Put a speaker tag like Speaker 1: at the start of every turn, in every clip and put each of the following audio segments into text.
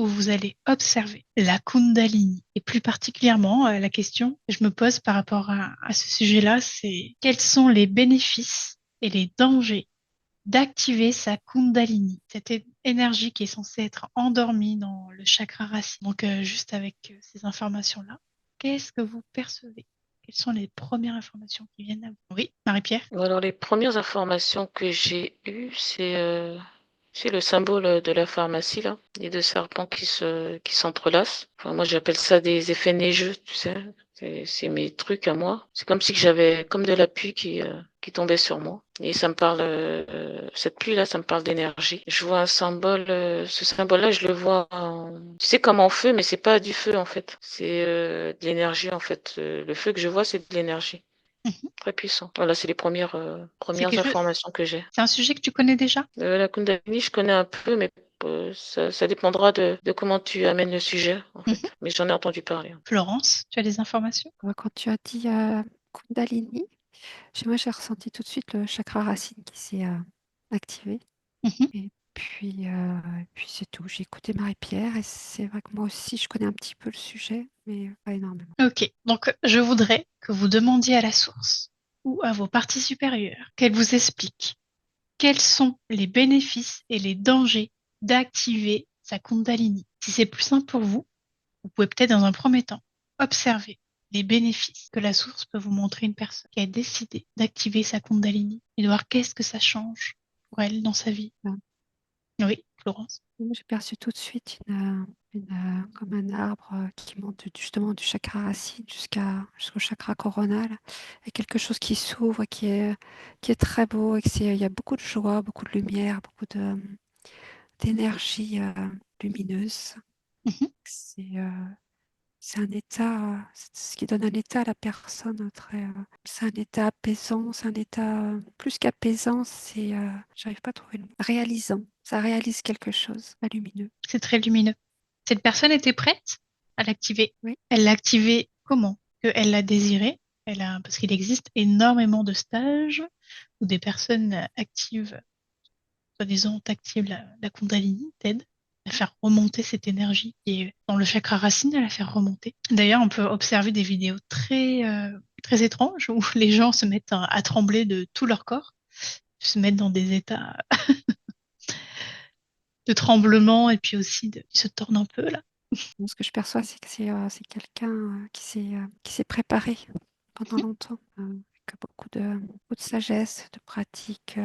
Speaker 1: où vous allez observer la Kundalini. Et plus particulièrement, la question que je me pose par rapport à ce sujet-là, c'est quels sont les bénéfices et les dangers d'activer sa Kundalini, cette énergie qui est censée être endormie dans le chakra racine. Donc, juste avec ces informations-là, qu'est-ce que vous percevez? Quelles sont les premières informations qui viennent à vous? Oui, Marie-Pierre?
Speaker 2: Alors, les premières informations que j'ai eues, c'est le symbole de la pharmacie, là, les deux serpents qui s'entrelacent. Enfin, moi, j'appelle ça des effets neigeux, tu sais. C'est mes trucs à moi. C'est comme si j'avais comme de la pluie qui tombait sur moi. Et ça me parle, cette pluie-là, ça me parle d'énergie. Je vois un symbole, ce symbole-là, je le vois tu sais, comme en feu, mais c'est pas du feu, en fait. C'est de l'énergie, en fait. Le feu que je vois, c'est de l'énergie.
Speaker 1: Mhm.
Speaker 2: Très puissant. Voilà, c'est les
Speaker 1: C'est
Speaker 2: premières
Speaker 1: quelque chose,
Speaker 2: informations que j'ai.
Speaker 1: c'est un sujet que tu connais déjà?
Speaker 2: La Kundalini, je connais un peu, mais ça dépendra de comment tu amènes le sujet, en
Speaker 1: Mhm.
Speaker 2: fait. Mais j'en ai entendu parler.
Speaker 1: Florence, tu as des informations?
Speaker 3: Quand tu as dit Kundalini, moi j'ai ressenti tout de suite le chakra racine qui s'est activé.
Speaker 1: Mhm.
Speaker 3: Et puis c'est tout. J'ai écouté Marie-Pierre et c'est vrai que moi aussi je connais un petit peu le sujet, mais pas énormément.
Speaker 1: Ok, donc je voudrais que vous demandiez à la source ou à vos parties supérieures qu'elles vous expliquent quels sont les bénéfices et les dangers d'activer sa Kundalini. Si c'est plus simple pour vous, vous pouvez peut-être dans un premier temps observer les bénéfices que la source peut vous montrer une personne qui a décidé d'activer sa Kundalini et de voir qu'est-ce que ça change pour elle dans sa vie.
Speaker 3: Enfin,
Speaker 1: Oui, Florence.
Speaker 3: moi, j'ai perçu tout de suite comme un arbre qui monte justement du chakra racine jusqu'au chakra coronal, et quelque chose qui s'ouvre, qui est très beau, et il y a beaucoup de joie, beaucoup de lumière, d'énergie lumineuse.
Speaker 1: Mhm.
Speaker 3: C'est c'est un état, c'est ce qui donne un état à la personne c'est un état apaisant, c'est un état plus qu'apaisant, j'arrive pas à trouver le mot, réalisant. Ça réalise quelque chose, pas lumineux.
Speaker 1: C'est très lumineux. Cette personne était prête à l'activer.
Speaker 3: Oui,
Speaker 1: Elle l'a activé comment? Que elle l'a désiré. Parce qu'il existe énormément de stages où des personnes activent, soi-disant, activent la Kundalini, t'aident à faire remonter cette énergie qui est dans le chakra racine, à la faire remonter. D'ailleurs, on peut observer des vidéos très étranges où les gens se mettent à trembler de tout leur corps, se mettent dans des états de tremblement et puis aussi ils se tordent un peu là.
Speaker 3: donc, ce que je perçois, c'est que c'est quelqu'un qui s'est préparé pendant longtemps, avec beaucoup de sagesse, de pratiques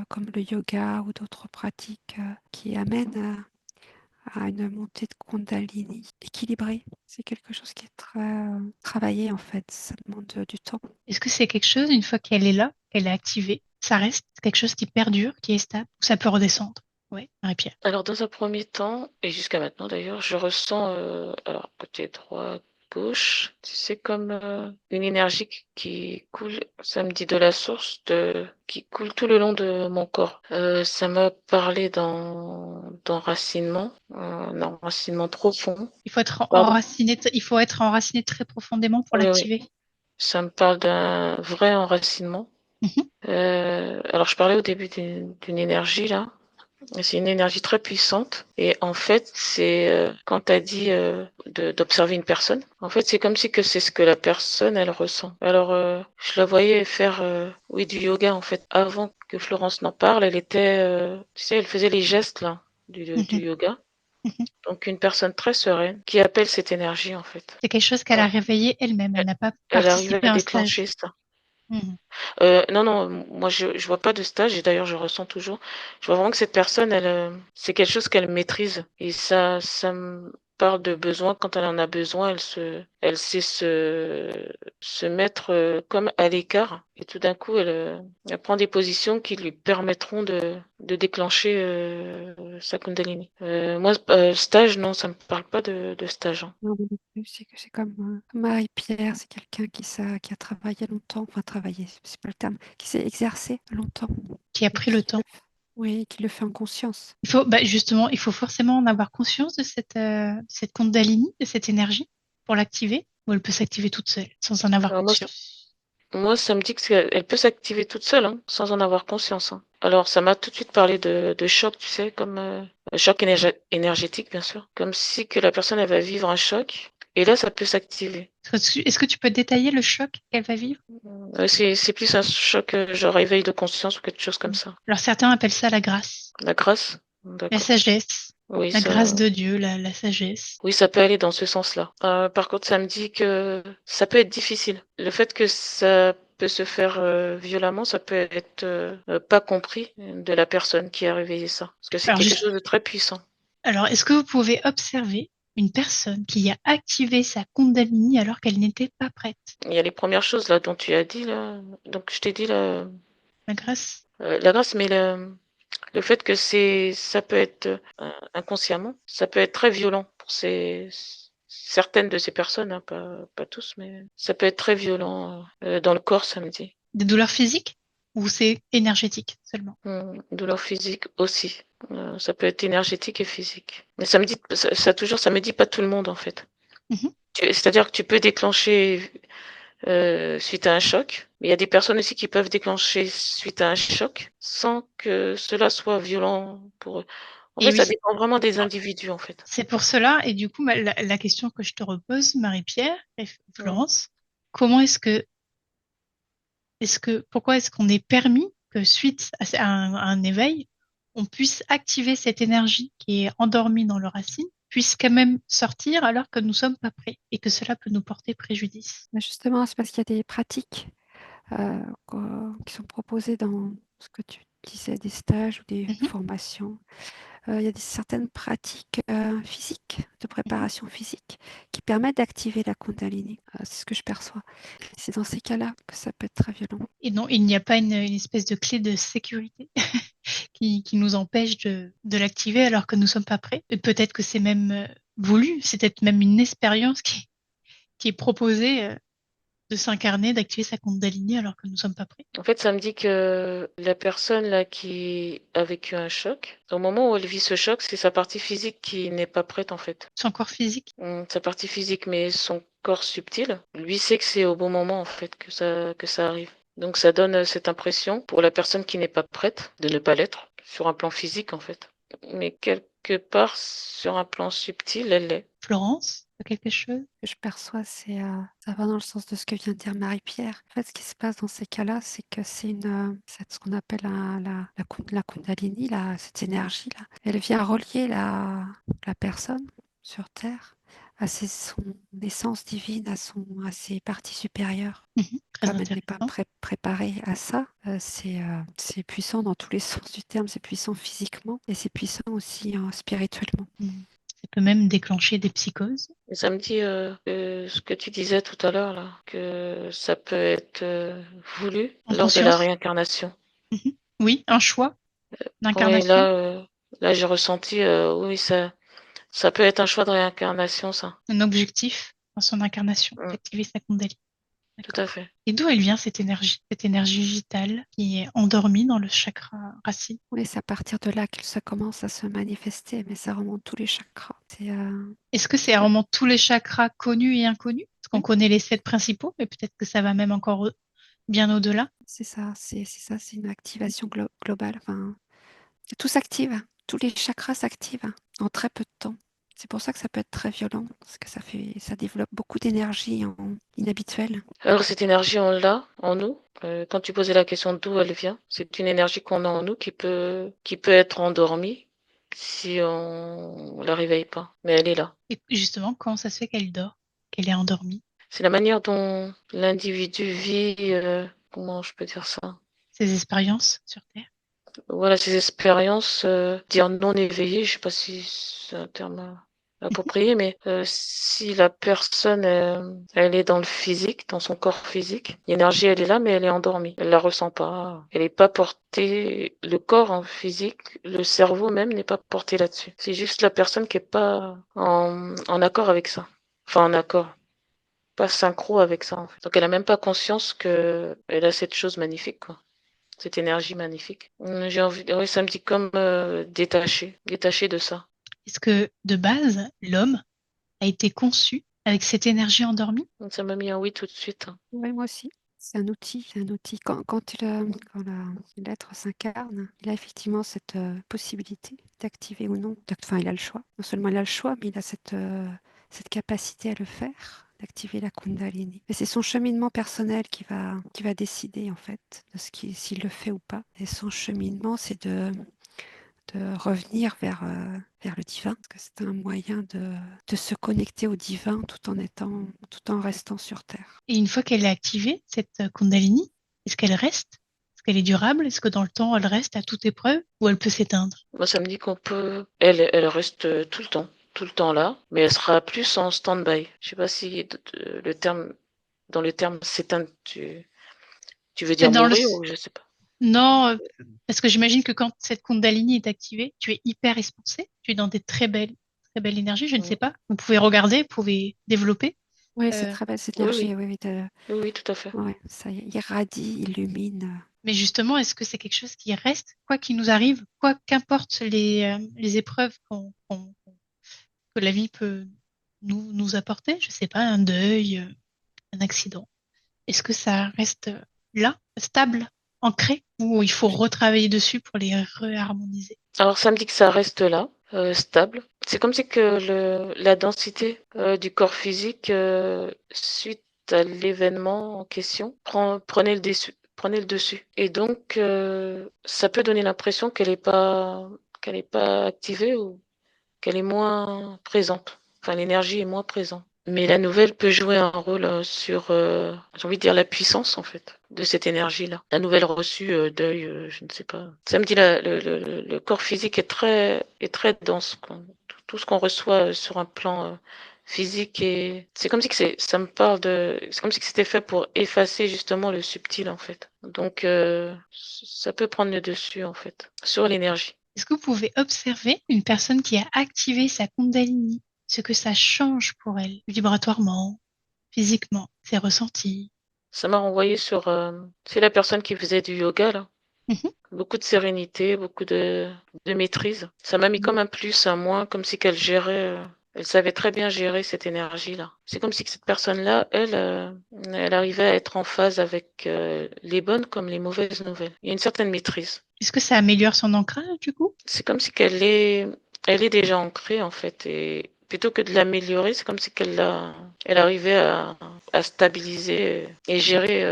Speaker 3: comme le yoga ou d'autres pratiques qui amènent à une montée de Kundalini équilibrée. C'est quelque chose qui est très travaillé en fait. Ça demande du temps.
Speaker 1: Est-ce que c'est quelque chose, une fois qu'elle est là, qu'elle est activée, ça reste quelque chose qui perdure, qui est stable, ou ça peut redescendre? Oui, Marie-Pierre.
Speaker 2: Alors, dans un premier temps, et jusqu'à maintenant d'ailleurs, je ressens, alors côté droit, gauche, c'est comme une énergie qui coule, ça me dit de la source, qui coule tout le long de mon corps. Ça m'a parlé d'enracinement, un enracinement profond. Pardon?
Speaker 1: Il faut être enraciné très profondément pour
Speaker 2: Oui, oui.
Speaker 1: l'activer.
Speaker 2: Ça me parle d'un vrai enracinement.
Speaker 1: Mhm,
Speaker 2: Alors, je parlais au début d'une énergie là. C'est une énergie très puissante. Et en fait, c'est quand tu as dit d'observer une personne, en fait, c'est comme si que c'est ce que la personne, elle ressent. Alors, je la voyais faire, oui, du yoga, en fait. Avant que Florence n'en parle, elle était, tu sais, elle faisait les gestes, là, du
Speaker 1: mhm,
Speaker 2: yoga.
Speaker 1: mhm.
Speaker 2: Donc, une personne très sereine qui appelle cette énergie, en fait.
Speaker 1: C'est quelque chose qu'elle a
Speaker 2: Alors,
Speaker 1: réveillé elle-même. Elle
Speaker 2: elle,
Speaker 1: n'a pas
Speaker 2: elle arrive
Speaker 1: participé
Speaker 2: à
Speaker 1: à un
Speaker 2: déclencher
Speaker 1: stage.
Speaker 2: ça.
Speaker 1: Mhm.
Speaker 2: Non, non, moi je vois pas de stage et d'ailleurs je ressens toujours. Je vois vraiment que cette personne, c'est quelque chose qu'elle maîtrise et ça me parle de besoin. Quand elle en a besoin, elle sait se mettre comme à l'écart et tout d'un coup elle prend des positions qui lui permettront de déclencher sa Kundalini. Moi, stage, non, ça me parle pas de stage, hein.
Speaker 3: Non, moi non plus, c'est comme Marie-Pierre, c'est quelqu'un qui a travaillé longtemps, enfin travaillé, c'est pas le terme, qui s'est exercé longtemps
Speaker 1: Qui a
Speaker 3: et
Speaker 1: pris le temps.
Speaker 3: oui, qui le fait en conscience.
Speaker 1: Justement, il faut forcément en avoir conscience de cette Kundalini, de cette énergie pour l'activer, ou elle peut s'activer toute seule, sans en avoir
Speaker 2: Alors moi,
Speaker 1: conscience.
Speaker 2: Moi, ça me dit qu'elle peut s'activer toute seule, hein, sans en avoir conscience, hein. Alors, ça m'a tout de suite parlé de choc, tu sais, comme choc énergétique, bien sûr. Comme si que la personne, elle va vivre un choc. Et là, ça peut s'activer.
Speaker 1: Est-ce que tu peux détailler le choc qu'elle va vivre?
Speaker 2: C'est plus un choc, genre réveil de conscience ou quelque chose comme ça.
Speaker 1: Alors certains appellent ça la grâce,
Speaker 2: La grâce?
Speaker 1: la
Speaker 2: D'accord.
Speaker 1: sagesse,
Speaker 2: Oui,
Speaker 1: la grâce
Speaker 2: ça,
Speaker 1: de Dieu, la sagesse.
Speaker 2: oui, ça peut aller dans ce sens-là. Par contre, ça me dit que ça peut être difficile. Le fait que ça peut se faire violemment, ça peut être pas compris de la personne qui a réveillé ça. Parce que c'est
Speaker 1: Alors,
Speaker 2: quelque
Speaker 1: juste,
Speaker 2: chose de très puissant.
Speaker 1: alors, est-ce que vous pouvez observer une personne qui a activé sa Kundalini alors qu'elle n'était pas prête?
Speaker 2: Il y a les premières choses là dont tu as dit là. Donc je t'ai dit là,
Speaker 1: La grâce?
Speaker 2: la grâce, mais le fait que ça peut être inconsciemment, ça peut être très violent pour certaines de ces personnes, hein, pas tous, mais ça peut être très violent dans le corps, ça me dit.
Speaker 1: Des douleurs physiques? Ou c'est énergétique seulement?
Speaker 2: Douleur physique aussi. Ça peut être énergétique et physique. Mais ça me dit, ça me dit pas tout le monde en fait.
Speaker 1: Mhm.
Speaker 2: C'est-à-dire que tu peux déclencher suite à un choc, mais il y a des personnes aussi qui peuvent déclencher suite à un choc sans que cela soit violent pour eux. En
Speaker 1: Et
Speaker 2: fait, ça
Speaker 1: oui,
Speaker 2: dépend vraiment des individus en fait.
Speaker 1: c'est pour cela. Et du coup, la question que je te repose, Marie-Pierre et
Speaker 2: Mm.
Speaker 1: Florence, comment pourquoi est-ce qu'on est permis que suite à un éveil, on puisse activer cette énergie qui est endormie dans le racine, puisse quand même sortir alors que nous ne sommes pas prêts et que cela peut nous porter préjudice.
Speaker 3: Mais justement, c'est parce qu'il y a des pratiques qui sont proposées dans ce que tu disais, des stages ou des
Speaker 1: Mhm,
Speaker 3: formations. Il y a certaines pratiques physiques, de
Speaker 1: mhm.
Speaker 3: préparation physique, qui permettent d'activer la Kundalini. C'est ce que je perçois. C'est dans ces cas-là que ça peut être très violent.
Speaker 1: Et non, il n'y a pas une espèce de clé de sécurité qui nous empêche de l'activer alors que nous ne sommes pas prêts. Et peut-être que c'est même voulu, c'est peut-être même une expérience qui est proposée de s'incarner, d'activer sa Kundalini alors que nous ne sommes pas prêts.
Speaker 2: En fait, ça me dit que la personne là qui a vécu un choc, au moment où elle vit ce choc, c'est sa partie physique qui n'est pas prête en fait.
Speaker 1: C'est encore physique.
Speaker 2: Sa partie physique, mais son corps subtil, lui sait que c'est au bon moment en fait que ça arrive. Donc ça donne cette impression pour la personne qui n'est pas prête de ne pas l'être sur un plan physique en fait. Mais quelque part sur un plan subtil, elle l'est.
Speaker 1: Florence, quelque chose?
Speaker 3: Ce que je perçois, ça va dans le sens de ce que vient de dire Marie-Pierre. En fait, ce qui se passe dans ces cas-là, c'est que c'est ce qu'on appelle la Kundalini, cette énergie-là. Elle vient relier la personne sur Terre à son essence divine, à ses parties supérieures.
Speaker 1: Mhm, très
Speaker 3: Comme elle n'est pas
Speaker 1: intéressant.
Speaker 3: préparée à ça, c'est puissant dans tous les sens du terme, c'est puissant physiquement et c'est puissant aussi spirituellement.
Speaker 1: Mhm. Ça peut même déclencher des psychoses.
Speaker 2: Et ça me dit que ce que tu disais tout à l'heure là, que ça peut être voulu
Speaker 1: En
Speaker 2: lors de la
Speaker 1: conscience.
Speaker 2: réincarnation.
Speaker 1: Mhm. Oui, un choix
Speaker 2: Oui,
Speaker 1: d'incarnation,
Speaker 2: là j'ai ressenti, oui, ça peut être un choix de réincarnation, ça.
Speaker 1: un objectif dans son incarnation,
Speaker 2: Mm,
Speaker 1: d'activer sa Kundalini.
Speaker 2: tout à
Speaker 1: D'accord.
Speaker 2: fait.
Speaker 1: Et d'où elle vient cette énergie vitale qui est endormie dans le chakra racine?
Speaker 3: Oui, c'est à partir de là que ça commence à se manifester, mais ça remonte tous les chakras.
Speaker 1: Est-ce que c'est vraiment tous les chakras connus et inconnus? Parce qu'on
Speaker 3: Oui,
Speaker 1: connaît les 7 principaux, mais peut-être que ça va même encore bien au-delà.
Speaker 3: c'est ça, c'est une activation globale. Enfin, tout s'active, tous les chakras s'activent en très peu de temps. C'est pour ça que ça peut être très violent, parce que ça développe beaucoup d'énergie inhabituelle.
Speaker 2: Alors cette énergie, on l'a en nous. Quand tu posais la question d'où elle vient, c'est une énergie qu'on a en nous qui peut être endormie si on la réveille pas. Mais elle est là.
Speaker 1: Et justement, comment ça se fait qu'elle dort, qu'elle est endormie?
Speaker 2: C'est la manière dont l'individu vit, comment je peux dire ça?
Speaker 1: Ses expériences sur Terre?
Speaker 2: Voilà, ces expériences, dire non éveillé, je sais pas si c'est un terme approprié, mais si la personne, elle est dans le physique, dans son corps physique, l'énergie, elle est là, mais elle est endormie. Elle la ressent pas. Elle n'est pas portée, le corps en physique, le cerveau même n'est pas porté là-dessus. C'est juste la personne qui est pas en accord avec ça. Enfin, en accord. Pas synchro avec ça, en fait. Donc, elle a même pas conscience que elle a cette chose magnifique, quoi. Cette énergie magnifique. J'ai envie, oui, ça me dit comme détaché de ça.
Speaker 1: Est-ce que de base, l'homme a été conçu avec cette énergie endormie?
Speaker 2: Ça m'a mis un oui tout de suite, hein.
Speaker 3: Oui, moi aussi. C'est un outil, c'est un outil. Quand l'être s'incarne, il a effectivement cette possibilité d'activer ou non. Enfin, il a le choix. Non seulement il a le choix, mais il a cette capacité à le faire, d'activer la Kundalini. Et c'est son cheminement personnel qui va décider, en fait, s'il le fait ou pas. Et son cheminement, c'est de revenir vers le divin, parce que c'est un moyen de se connecter au divin tout en restant sur Terre.
Speaker 1: Et une fois qu'elle est activée, cette Kundalini, est-ce qu'elle reste? Est-ce qu'elle est durable? Est-ce que dans le temps, elle reste à toute épreuve ou elle peut s'éteindre?
Speaker 2: Moi, ça me dit qu'on peut. Elle reste tout le temps là, mais elle sera plus en stand-by. Je sais pas si le terme, dans le terme s'éteindre, tu veux dire
Speaker 1: Dans le...
Speaker 2: mourir ou je sais pas.
Speaker 1: Non, parce que j'imagine que quand cette Kundalini est activée, tu es hyper expansé, tu es dans des très belles énergies, je ne sais
Speaker 2: Mm.
Speaker 1: pas. Vous pouvez regarder, vous pouvez développer.
Speaker 3: Oui, c'est
Speaker 1: Euh,
Speaker 3: très belle cette
Speaker 2: Oui,
Speaker 3: énergie.
Speaker 2: oui,
Speaker 3: Oui, oui,
Speaker 2: oui, oui, tout à fait.
Speaker 3: ouais, ça irradie, illumine.
Speaker 1: mais justement, est-ce que c'est quelque chose qui reste, quoi qu'il nous arrive, quoi qu'importe les épreuves que la vie peut nous apporter, je sais pas, un deuil, un accident. Est-ce que ça reste là, stable, ancré, ou il faut retravailler dessus pour les réharmoniser?
Speaker 2: Alors, ça me dit que ça reste là, stable. C'est comme si que la densité du corps physique, suite à l'événement en question, prenait le dessus. Et donc, ça peut donner l'impression qu'elle est pas activée ou qu'elle est moins présente. Enfin, l'énergie est moins présente. Mais la nouvelle peut jouer un rôle sur, j'ai envie de dire, la puissance, en fait, de cette énergie-là. La nouvelle reçue d'œil, je ne sais pas. Ça me dit, le corps physique est très dense. Tout ce qu'on reçoit sur un plan physique, et c'est comme si que ça me parle c'est comme si que c'était fait pour effacer justement le subtil, en fait. Donc, ça peut prendre le dessus, en fait, sur l'énergie.
Speaker 1: Est-ce que vous pouvez observer une personne qui a activé sa Kundalini, ce que ça change pour elle, vibratoirement, physiquement, ses ressentis?
Speaker 2: Ça m'a renvoyé sur, c'est la personne qui faisait du yoga, là.
Speaker 1: Mhm.
Speaker 2: Beaucoup de sérénité, beaucoup de maîtrise. Ça m'a mis comme un plus, un moins, comme si qu'elle gérait, elle savait très bien gérer cette énergie-là. C'est comme si que cette personne-là, elle arrivait à être en phase avec les bonnes comme les mauvaises nouvelles. Il y a une certaine maîtrise.
Speaker 1: Est-ce que ça améliore son ancrage, du coup?
Speaker 2: C'est comme si elle est déjà ancrée, en fait, et plutôt que de l'améliorer, c'est comme si elle arrivait à stabiliser et gérer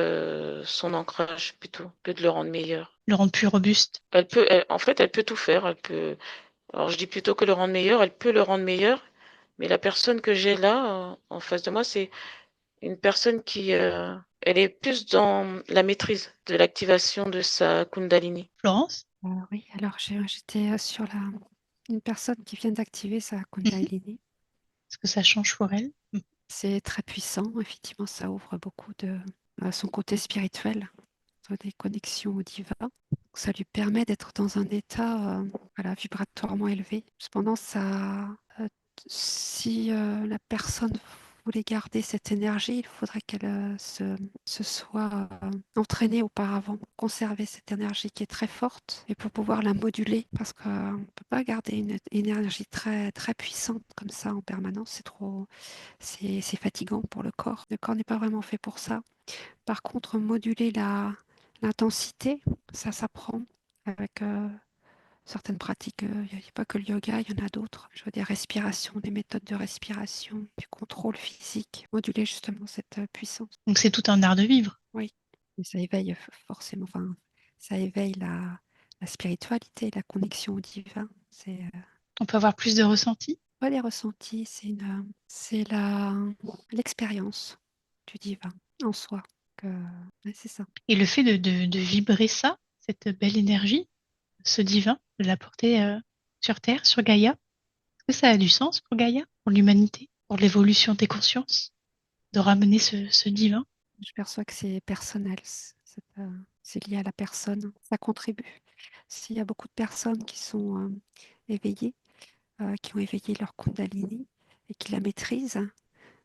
Speaker 2: son ancrage plutôt que de le rendre meilleur.
Speaker 1: Le rendre plus robuste?
Speaker 2: En fait, elle peut tout faire. Alors je dis plutôt que le rendre meilleur, elle peut le rendre meilleur, mais la personne que j'ai là, en face de moi, c'est une personne elle est plus dans la maîtrise de l'activation de sa Kundalini.
Speaker 1: Florence?
Speaker 3: Oui, alors j'étais sur une personne qui vient d'activer sa
Speaker 1: Mhm.
Speaker 3: Kundalini.
Speaker 1: Est-ce que ça change pour elle? Mhm.
Speaker 3: C'est très puissant, effectivement, ça ouvre beaucoup son côté spirituel, des connexions au divin. Ça lui permet d'être dans un état voilà, vibratoirement élevé. Cependant, si la personne voulait garder cette énergie, il faudrait qu'elle se soit entraînée auparavant, conserver cette énergie qui est très forte et pour pouvoir la moduler, parce qu'on ne peut pas garder une énergie très, très puissante comme ça en permanence, c'est fatigant pour le corps. Le corps n'est pas vraiment fait pour ça. Par contre, moduler l'intensité, ça s'apprend avec certaines pratiques. Il n'y a pas que le yoga, il y en a d'autres. Je veux des respirations, des méthodes de respiration, du contrôle physique, moduler justement cette puissance.
Speaker 1: Donc c'est tout un art de vivre.
Speaker 3: Oui, et ça éveille forcément, enfin, ça éveille la spiritualité, la connexion au divin. C'est
Speaker 1: On peut avoir plus de ressenti.
Speaker 3: pas les ressentis, c'est l'expérience du divin en soi. Que, ouais, c'est ça.
Speaker 1: Et le fait de vibrer ça, cette belle énergie, ce divin, de la porter sur Terre, sur Gaïa, est-ce que ça a du sens pour Gaïa, pour l'humanité, pour l'évolution des consciences, de ramener ce divin?
Speaker 3: Je perçois que c'est personnel, c'est lié à la personne, ça contribue. S'il y a beaucoup de personnes qui sont éveillées, qui ont éveillé leur Kundalini et qui la maîtrisent,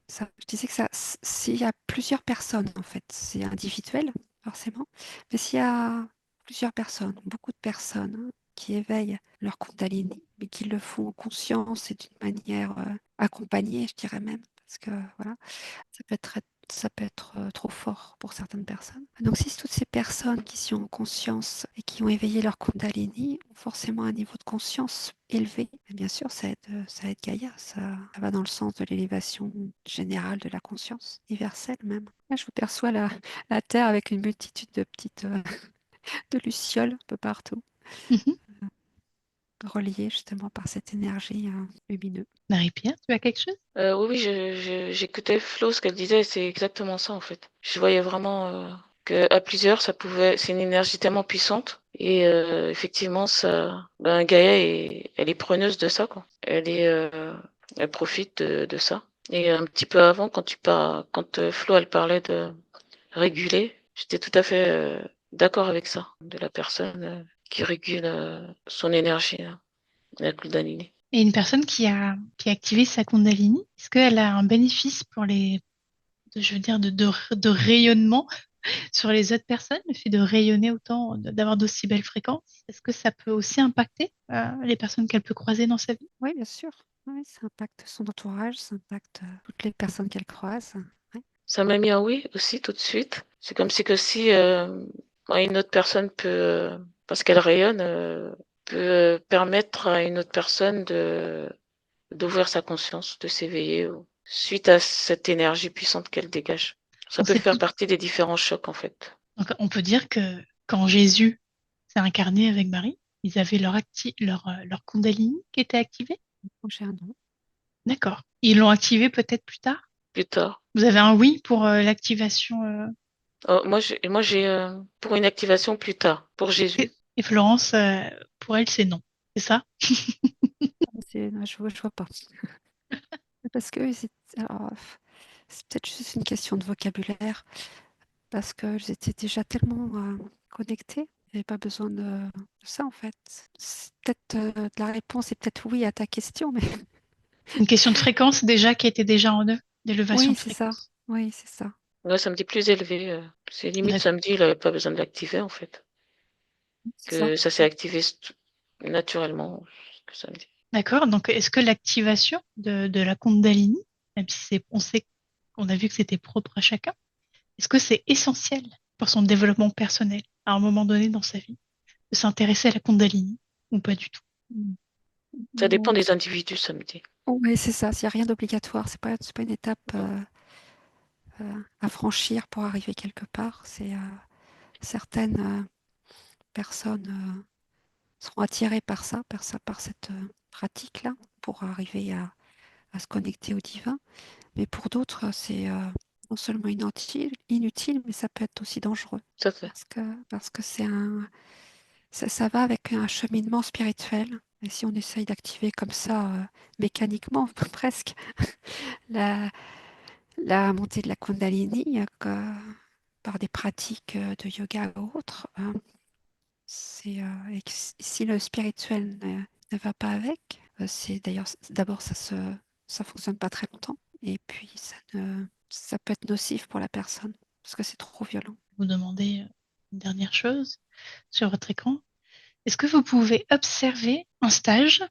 Speaker 3: je disais que s'il y a plusieurs personnes, en fait, c'est individuel, forcément, mais s'il y a plusieurs personnes, beaucoup de personnes qui éveillent leur Kundalini, mais qui le font en conscience et d'une manière accompagnée, je dirais même, parce que voilà, ça peut être ça peut être trop fort pour certaines personnes. Donc si toutes ces personnes qui sont en conscience et qui ont éveillé leur Kundalini ont forcément un niveau de conscience élevé, et bien sûr ça aide Gaïa, ça va dans le sens de l'élévation générale de la conscience, universelle même. Là, je vous perçois la Terre avec une multitude de petites de lucioles un peu partout,
Speaker 1: Mhm.
Speaker 3: reliées justement par cette énergie lumineuse.
Speaker 1: Marie-Pierre, tu as quelque chose?
Speaker 2: Oui, oui, j'écoutais Flo, ce qu'elle disait, c'est exactement ça en fait. Je voyais vraiment que à plusieurs, c'est une énergie tellement puissante. Et effectivement, Gaïa elle est preneuse de ça, quoi. Elle profite de ça. Et un petit peu avant, quand Flo, elle parlait de réguler, j'étais tout à fait d'accord avec ça, de la personne qui régule son énergie, la Kundalini.
Speaker 1: Et une personne qui a activé sa Kundalini, est-ce qu'elle a un bénéfice pour je veux dire, de rayonnement sur les autres personnes, le fait de rayonner autant, d'avoir d'aussi belles fréquences? Est-ce que ça peut aussi impacter les personnes qu'elle peut croiser dans sa vie?
Speaker 3: Oui, bien sûr. Oui, ça impacte son entourage, ça impacte toutes les personnes qu'elle croise. Ouais.
Speaker 2: Ça m'a mis un oui aussi tout de suite. C'est comme si une autre personne peut, parce qu'elle rayonne, peut permettre à une autre personne d'ouvrir sa conscience, de s'éveiller suite à cette énergie puissante qu'elle dégage. Ça
Speaker 1: On
Speaker 2: peut
Speaker 1: sait
Speaker 2: faire
Speaker 1: tout.
Speaker 2: partie des différents chocs en fait.
Speaker 1: Donc, on peut dire que quand Jésus s'est incarné avec Marie, ils avaient leur Kundalini qui était activé.
Speaker 3: Donc, j'ai un nom.
Speaker 1: D'accord. Ils l'ont activé peut-être plus tard.
Speaker 2: Plus tard.
Speaker 1: Vous avez un oui pour l'activation.
Speaker 2: Oh, moi j'ai pour une activation plus tard, pour Jésus.
Speaker 1: Et Florence, pour elle, c'est non. C'est ça?
Speaker 3: Non, je vois pas. Parce que alors, c'est peut-être juste une question de vocabulaire, parce que j'étais déjà tellement connectée, j'avais pas besoin de ça en fait. C'est peut-être la réponse est peut-être oui à ta question, mais
Speaker 1: Une question de fréquence déjà qui était déjà en eux, d'élevation
Speaker 3: oui,
Speaker 1: de
Speaker 3: c'est ça.
Speaker 1: fréquence.
Speaker 3: Oui, c'est ça.
Speaker 2: Là, ça me dit plus élevé. C'est limite
Speaker 1: D'accord.
Speaker 2: samedi, il n'avait pas besoin de l'activer en fait.
Speaker 3: C'est ça.
Speaker 2: Que ça s'est activé naturellement, que ça me dit.
Speaker 1: D'accord. Donc, est-ce que l'activation de la Kundalini, même si on sait qu'on a vu que c'était propre à chacun, est-ce que c'est essentiel pour son développement personnel à un moment donné dans sa vie de s'intéresser à la Kundalini ou pas du tout?
Speaker 2: Ça dépend des individus, ça me dit.
Speaker 3: Oui, c'est ça. Il n'y a rien d'obligatoire. C'est pas une étape à franchir pour arriver quelque part. C'est certaines personnes seront attirées par cette pratique-là, pour arriver à se connecter au divin. Mais pour d'autres, c'est non seulement inutile, mais ça peut être aussi dangereux.
Speaker 2: Tout à fait.
Speaker 3: Parce que ça va avec un cheminement spirituel. Et si on essaye d'activer comme ça, mécaniquement, presque, la, la montée de la Kundalini, par des pratiques de yoga ou autres, et si le spirituel ne va pas avec, c'est d'ailleurs, d'abord, ça fonctionne pas très longtemps. Et puis, ça peut être nocif pour la personne, parce que c'est trop violent.
Speaker 1: Vous demandez une dernière chose sur votre écran. Est-ce que vous pouvez observer un stage,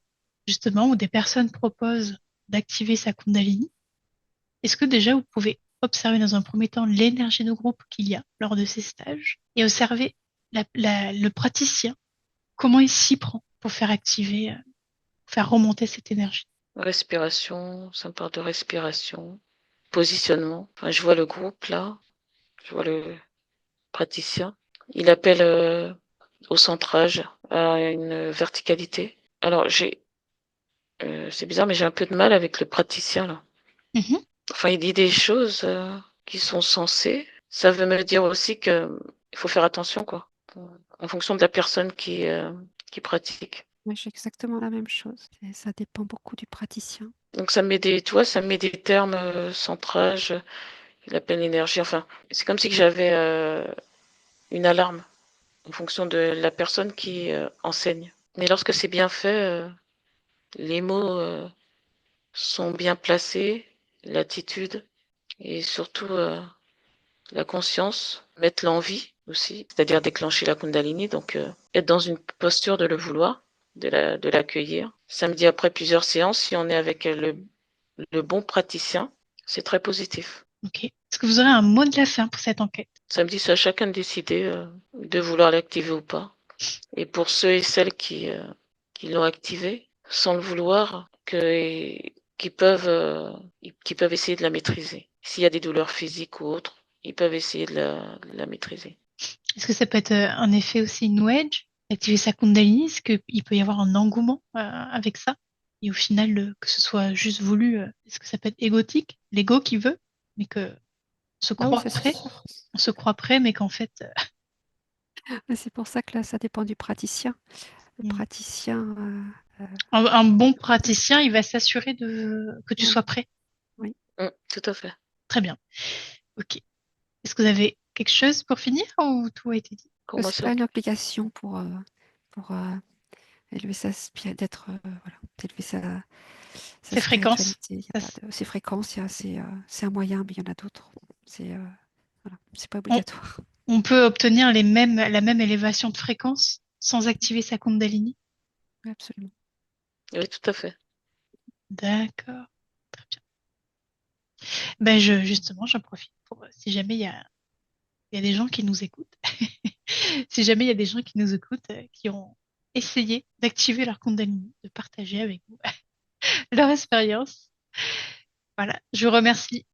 Speaker 1: justement, où des personnes proposent d'activer sa Kundalini? Est-ce que déjà vous pouvez observer dans un premier temps l'énergie de groupe qu'il y a lors de ces stages et observer le praticien, comment il s'y prend pour faire activer, faire remonter cette énergie?
Speaker 2: Respiration, ça me parle de respiration. Positionnement. Enfin, je vois le groupe là, je vois le praticien. Il appelle au centrage, à une verticalité. Alors, c'est bizarre, mais j'ai un peu de mal avec le praticien là.
Speaker 1: Mhm.
Speaker 2: Enfin, il dit des choses qui sont sensées. Ça veut me dire aussi que il faut faire attention, quoi, en fonction de la personne qui pratique.
Speaker 3: Ouais, j'ai exactement la même chose. Et ça dépend beaucoup du praticien.
Speaker 2: Donc ça me met tu vois, ça me met des termes, centrage, la pleine énergie. Enfin, c'est comme si que j'avais une alarme en fonction de la personne qui enseigne. Mais lorsque c'est bien fait, les mots sont bien placés, l'attitude et surtout la conscience, mettre l'envie aussi, c'est-à-dire déclencher la Kundalini, donc être dans une posture de le vouloir, de l'accueillir. Samedi après plusieurs séances, si on est avec le bon praticien, c'est très positif.
Speaker 1: Ok. Est-ce que vous aurez un mot de la fin pour cette enquête?
Speaker 2: Samedi, c'est à chacun de décider de vouloir l'activer ou pas. Et pour ceux et celles qui l'ont activé sans le vouloir, qui peuvent essayer de la maîtriser. S'il y a des douleurs physiques ou autres, ils peuvent essayer de la maîtriser.
Speaker 1: Est-ce que ça peut être un effet aussi New Age, activer sa Kundalini? Est-ce qu'il peut y avoir un engouement avec ça? Et au final, que ce soit juste voulu, est-ce que ça peut être égotique, l'ego qui veut, mais que on se
Speaker 3: Ah oui,
Speaker 1: croit
Speaker 3: ça c'est
Speaker 1: prêt,
Speaker 3: sûr.
Speaker 1: on se croit prêt, mais qu'en fait,
Speaker 3: Mais c'est pour ça que là, ça dépend du praticien. Le praticien,
Speaker 1: un bon praticien, il va s'assurer que tu
Speaker 3: oui,
Speaker 1: sois prêt.
Speaker 3: oui.
Speaker 2: Tout à fait.
Speaker 1: Très bien. Ok. Est-ce que vous avez quelque chose pour finir ou tout a été dit?
Speaker 2: Pour moi,
Speaker 3: C'est
Speaker 2: c'est
Speaker 3: pas
Speaker 2: ok.
Speaker 3: une obligation pour élever d'être, voilà, d'élever sa
Speaker 1: Ces fréquences?
Speaker 3: spiritualité. Il y a
Speaker 1: Ça,
Speaker 3: pas de, ces fréquences, c'est un moyen, mais il y en a d'autres. Voilà, c'est pas
Speaker 1: on,
Speaker 3: obligatoire.
Speaker 1: on peut obtenir la même élévation de fréquence sans activer sa Kundalini?
Speaker 3: Oui, absolument.
Speaker 2: Oui, tout à fait.
Speaker 1: D'accord. Très bien. Ben justement, j'en profite pour, si jamais il y a des gens qui nous écoutent, si jamais il y a des gens qui nous écoutent, qui ont essayé d'activer leur Kundalini, de partager avec nous leur expérience. Voilà. Je vous remercie